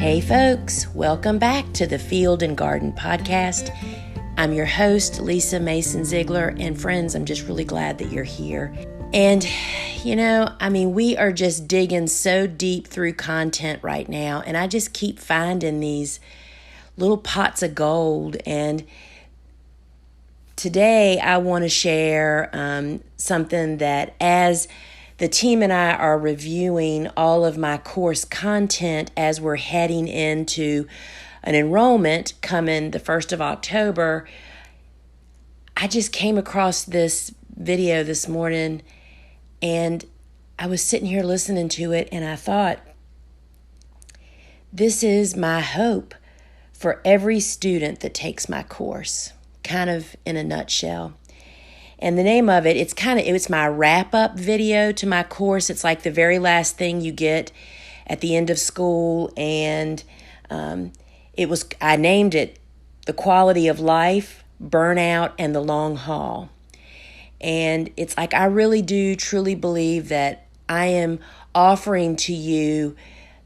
Hey folks, welcome back to the Field and Garden Podcast. I'm your host, Lisa Mason Ziegler, and friends, I'm just really glad that you're here. And, we are just digging so deep through content right now, and I just keep finding these little pots of gold. And today I want to share something that as the team and I are reviewing all of my course content as we're heading into an enrollment coming the 1st of October, I just came across this video this morning and I was sitting here listening to it and I thought, this is my hope for every student that takes my course, kind of in a nutshell. And the name of it, it's my wrap-up video to my course. It's like the very last thing you get at the end of school. And I named it The Quality of Life, Burnout, and the Long Haul. And it's like I really do truly believe that I am offering to you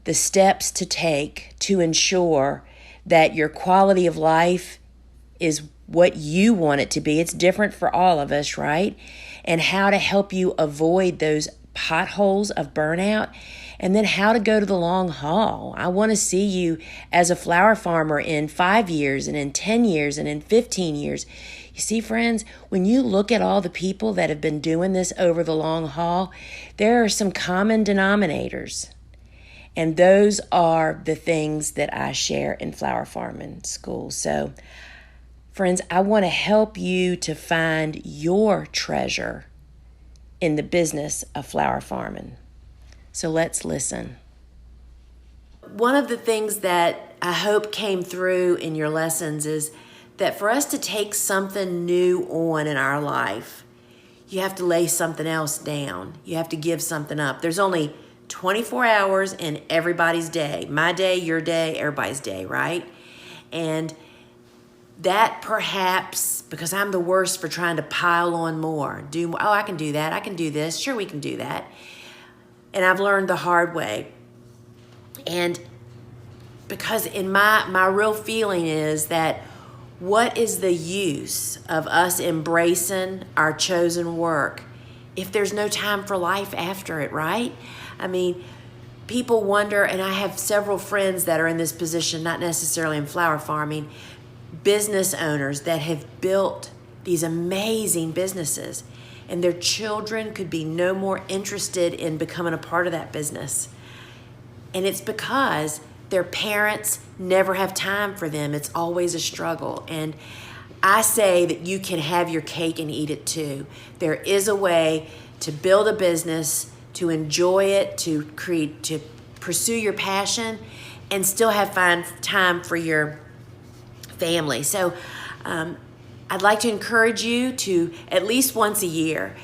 the steps to take to ensure that your quality of life is what you want it to be. It's different for all of us, right? And how to help you avoid those potholes of burnout, and then how to go to the long haul. I want to see you as a flower farmer in 5 years and in 10 years and in 15 years. You see, friends, when you look at all the people that have been doing this over the long haul, there are some common denominators. And those are the things that I share in flower farming school. So, friends, I want to help you to find your treasure in the business of flower farming. So let's listen. One of the things that I hope came through in your lessons is that for us to take something new on in our life, you have to lay something else down. You have to give something up. There's only 24 hours in everybody's day. My day, your day, everybody's day, right? And that perhaps, because I'm the worst for trying to pile on more, I can do that, I can do this, sure we can do that. And I've learned the hard way. And because in my real feeling is that what is the use of us embracing our chosen work if there's no time for life after it, right? I mean, people wonder, and I have several friends that are in this position, not necessarily in flower farming, business owners that have built these amazing businesses, and their children could be no more interested in becoming a part of that business. And it's because their parents never have time for them. It's always a struggle. And I say that you can have your cake and eat it too. There is a way to build a business, to enjoy it, to pursue your passion, and still find time for your family. So I'd like to encourage you to, at least once a year,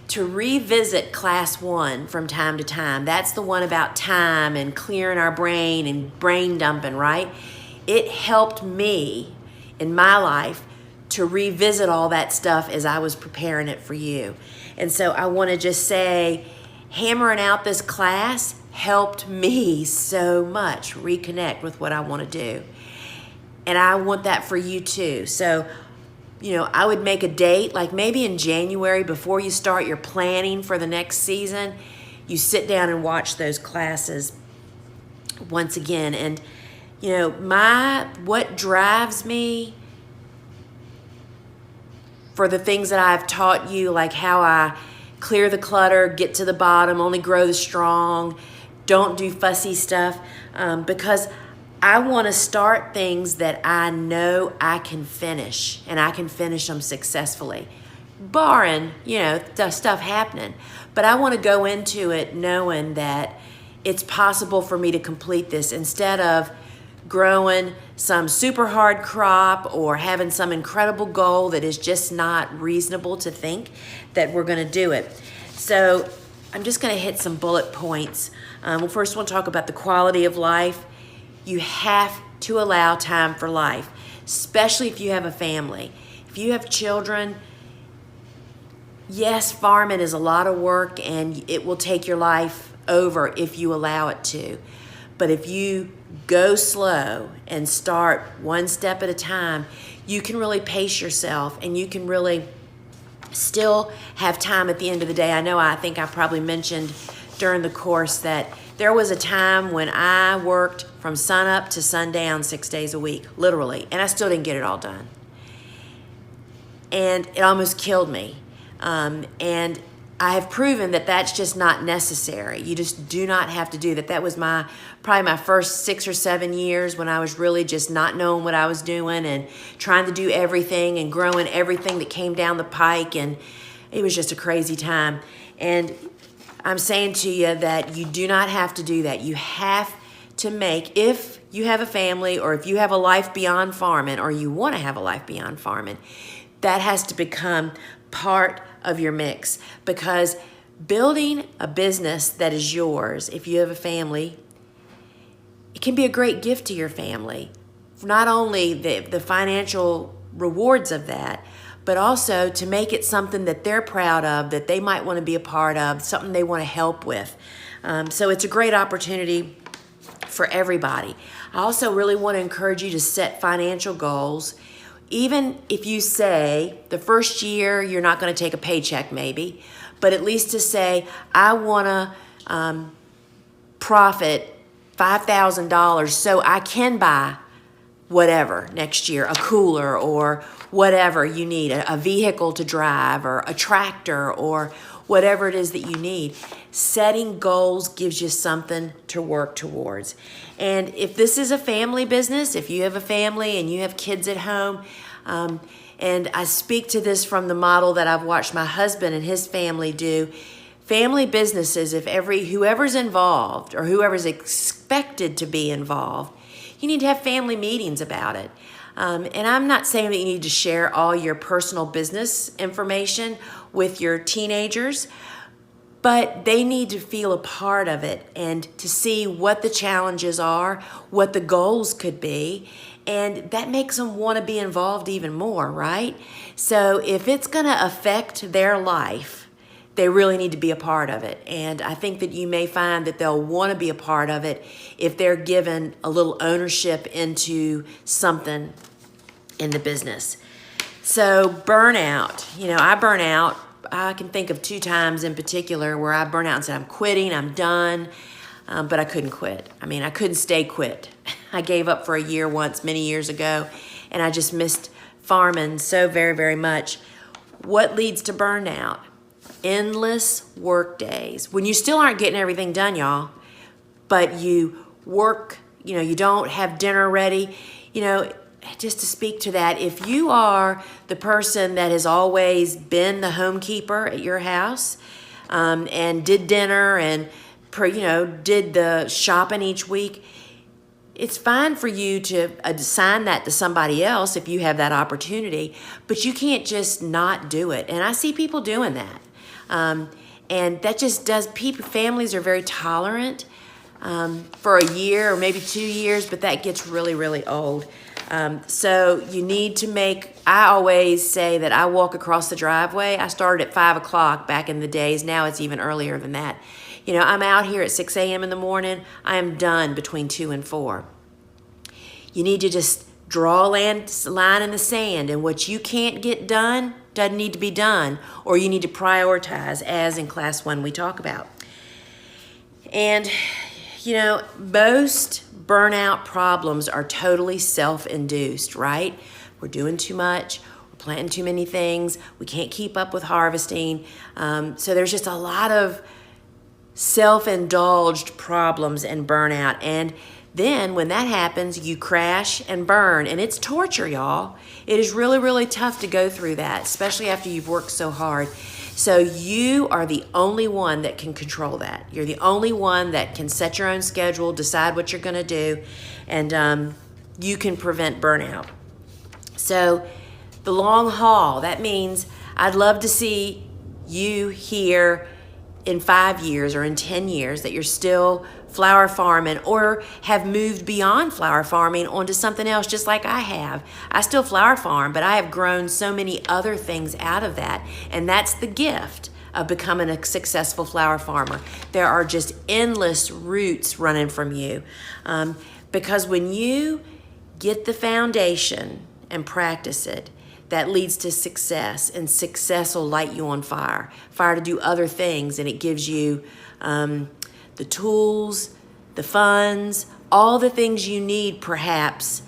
to revisit class 1 from time to time. That's the one about time and clearing our brain and brain dumping, right? It helped me in my life to revisit all that stuff as I was preparing it for you. And so I want to just say, hammering out this class helped me so much reconnect with what I want to do. And I want that for you too. So, I would make a date, like maybe in January before you start your planning for the next season, you sit down and watch those classes once again. And, what drives me for the things that I've taught you, like how I clear the clutter, get to the bottom, only grow the strong, don't do fussy stuff, because I want to start things that I know I can finish, and I can finish them successfully, barring, stuff happening. But I want to go into it knowing that it's possible for me to complete this instead of growing some super hard crop or having some incredible goal that is just not reasonable to think that we're going to do it. So I'm just going to hit some bullet points. First, we'll talk about the quality of life. You have to allow time for life, especially if you have a family. If you have children, yes, farming is a lot of work and it will take your life over if you allow it to. But if you go slow and start one step at a time, you can really pace yourself, and you can really still have time at the end of the day. I think I probably mentioned during the course that there was a time when I worked from sunup to sundown 6 days a week, literally, and I still didn't get it all done. And it almost killed me. And I have proven that that's just not necessary. You just do not have to do that. That was probably my first 6 or 7 years when I was really just not knowing what I was doing and trying to do everything and growing everything that came down the pike. And it was just a crazy time. And I'm saying to you that you do not have to do that. You have to make, if you have a family or if you have a life beyond farming or you want to have a life beyond farming, that has to become part of your mix, because building a business that is yours, if you have a family, it can be a great gift to your family. Not only the financial rewards of that, but also to make it something that they're proud of, that they might want to be a part of, something they want to help with. So it's a great opportunity for everybody. I also really want to encourage you to set financial goals. Even if you say the first year you're not going to take a paycheck maybe, but at least to say, I want to profit $5,000 so I can buy whatever next year, a cooler or whatever you need, a vehicle to drive or a tractor or whatever it is that you need. Setting goals gives you something to work towards. And if this is a family business, if you have a family and you have kids at home, and I speak to this from the model that I've watched my husband and his family do, family businesses, whoever's involved or whoever's expected to be involved, you need to have family meetings about it. And I'm not saying that you need to share all your personal business information with your teenagers, but they need to feel a part of it and to see what the challenges are, what the goals could be, and that makes them want to be involved even more, right? So if it's going to affect their life, they really need to be a part of it. And I think that you may find that they'll want to be a part of it if they're given a little ownership into something in the business. So burnout, I burn out. I can think of 2 times in particular where I burn out and said, I'm quitting, I'm done, but I couldn't quit. I couldn't stay quit. I gave up for a year once many years ago, and I just missed farming so very, very much. What leads to burnout? Endless work days. When you still aren't getting everything done, y'all, but you work, you don't have dinner ready, just to speak to that, if you are the person that has always been the homekeeper at your house, and did dinner and, did the shopping each week, it's fine for you to assign that to somebody else if you have that opportunity, but you can't just not do it. And I see people doing that. And that just families are very tolerant for a year or maybe 2 years, but that gets really, really old. So you need to I always say that I walk across the driveway. I started at 5 o'clock back in the days. Now it's even earlier than that. I'm out here at 6 a.m. in the morning. I am done between 2 and 4. You need to just draw a line in the sand, and what you can't get done doesn't need to be done, or you need to prioritize, as in class 1 we talk about. And, most burnout problems are totally self-induced, right? We're doing too much. We're planting too many things. We can't keep up with harvesting. So there's just a lot of self-indulged problems and burnout. And then when that happens, you crash and burn. And it's torture, y'all. It is really, really tough to go through that, especially after you've worked so hard. So you are the only one that can control that. You're the only one that can set your own schedule, decide what you're going to do, and you can prevent burnout. So the long haul, that means I'd love to see you here in 5 years or in 10 years that you're still flower farming or have moved beyond flower farming onto something else, just like I have. I still flower farm, but I have grown so many other things out of that, and that's the gift of becoming a successful flower farmer. There are just endless routes running from you. Because when you get the foundation and practice it, that leads to success, and success will light you on fire to do other things, and it gives you the tools, the funds, all the things you need perhaps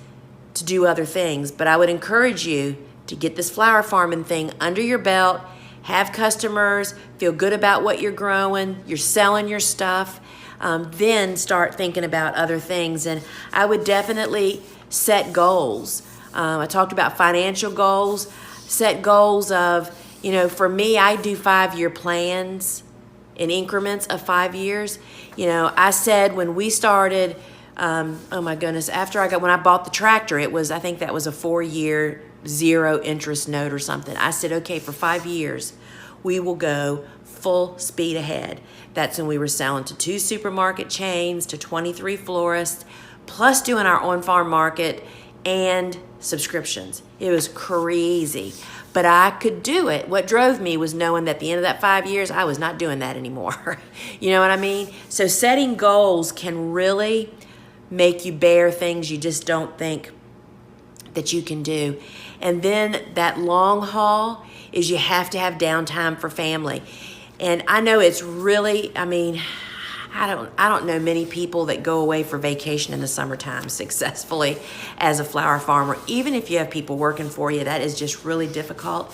to do other things. But I would encourage you to get this flower farming thing under your belt, have customers, feel good about what you're growing, you're selling your stuff, then start thinking about other things. And I would definitely set goals. I talked about financial goals. Set goals of, for me, I do 5-year plans in increments of 5 years. I said when we started, oh my goodness, when I bought the tractor, I think that was a 4-year, 0 interest note or something. I said, okay, for 5 years, we will go full speed ahead. That's when we were selling to 2 supermarket chains, to 23 florists, plus doing our on-farm market and subscriptions. It was crazy, but I could do it. What drove me was knowing that at the end of that 5 years, I was not doing that anymore. You know what I mean? So setting goals can really make you bear things you just don't think that you can do. And then that long haul is you have to have downtime for family. And I know it's really, I don't know many people that go away for vacation in the summertime successfully as a flower farmer. Even if you have people working for you, that is just really difficult.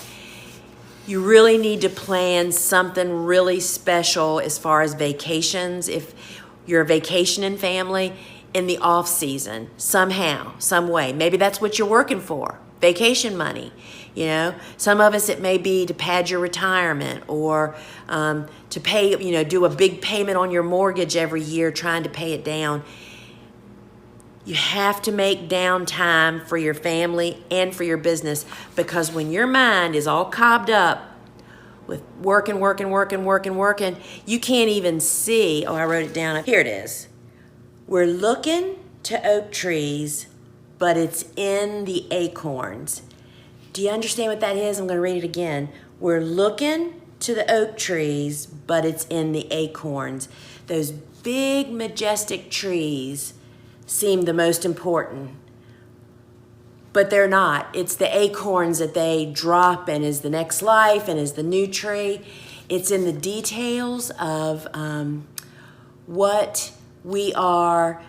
You really need to plan something really special as far as vacations. If you're a vacationing family in the off season, somehow, some way, maybe that's what you're working for, vacation money. Some of us, it may be to pad your retirement, or to pay, do a big payment on your mortgage every year, trying to pay it down. You have to make downtime for your family and for your business, because when your mind is all cobbed up with working, you can't even see. Oh, I wrote it down. Here it is. We're looking to oak trees, but it's in the acorns. Do you understand what that is? I'm going to read it again. We're looking to the oak trees, but it's in the acorns. Those big, majestic trees seem the most important, but they're not. It's the acorns that they drop and is the next life and is the new tree. It's in the details of what we are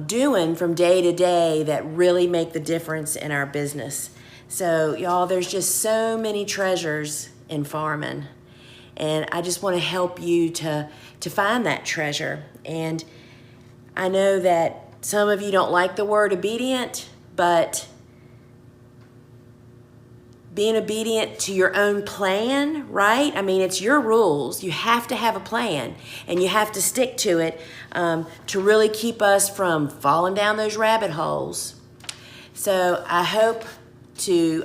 doing from day to day that really make the difference in our business. So, y'all, there's just so many treasures in farming, and I just want to help you to find that treasure. And I know that some of you don't like the word obedient, but being obedient to your own plan, right? It's your rules. You have to have a plan, and you have to stick to it to really keep us from falling down those rabbit holes. So I hope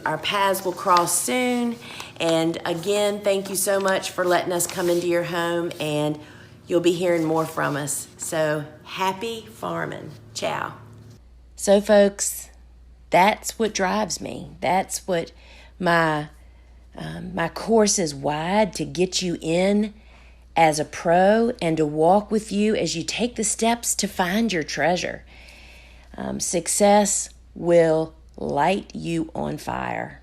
our paths will cross soon. And again, thank you so much for letting us come into your home, and you'll be hearing more from us. So happy farming. Ciao. So folks, that's what drives me. That's what my course is wide, to get you in as a pro and to walk with you as you take the steps to find your treasure. Success will light you on fire.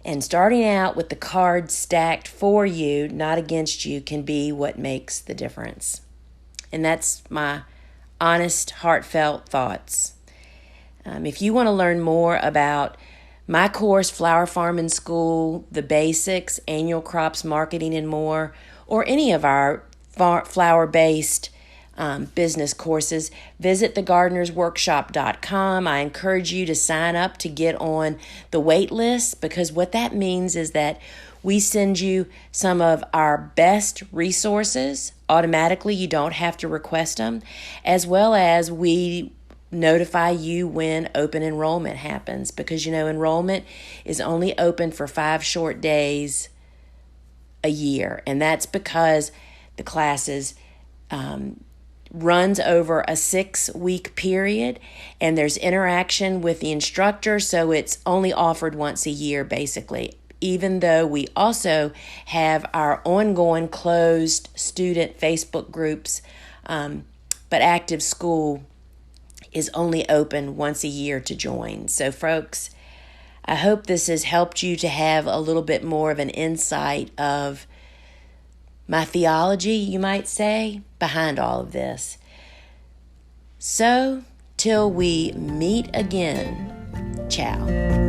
And starting out with the cards stacked for you, not against you, can be what makes the difference. And that's my honest, heartfelt thoughts. If you want to learn more about my course, Flower Farming School, the basics, annual crops, marketing, and more, or any of our flower-based business courses, visit thegardenersworkshop.com. I encourage you to sign up to get on the wait list, because what that means is that we send you some of our best resources automatically. You don't have to request them, as well as we notify you when open enrollment happens, because enrollment is only open for 5 short days a year, and that's because the classes runs over a 6-week period, and there's interaction with the instructor, so it's only offered once a year basically, even though we also have our ongoing closed student Facebook groups, but Active School is only open once a year to join. So folks, I hope this has helped you to have a little bit more of an insight of my theology, you might say, behind all of this. So, till we meet again, ciao.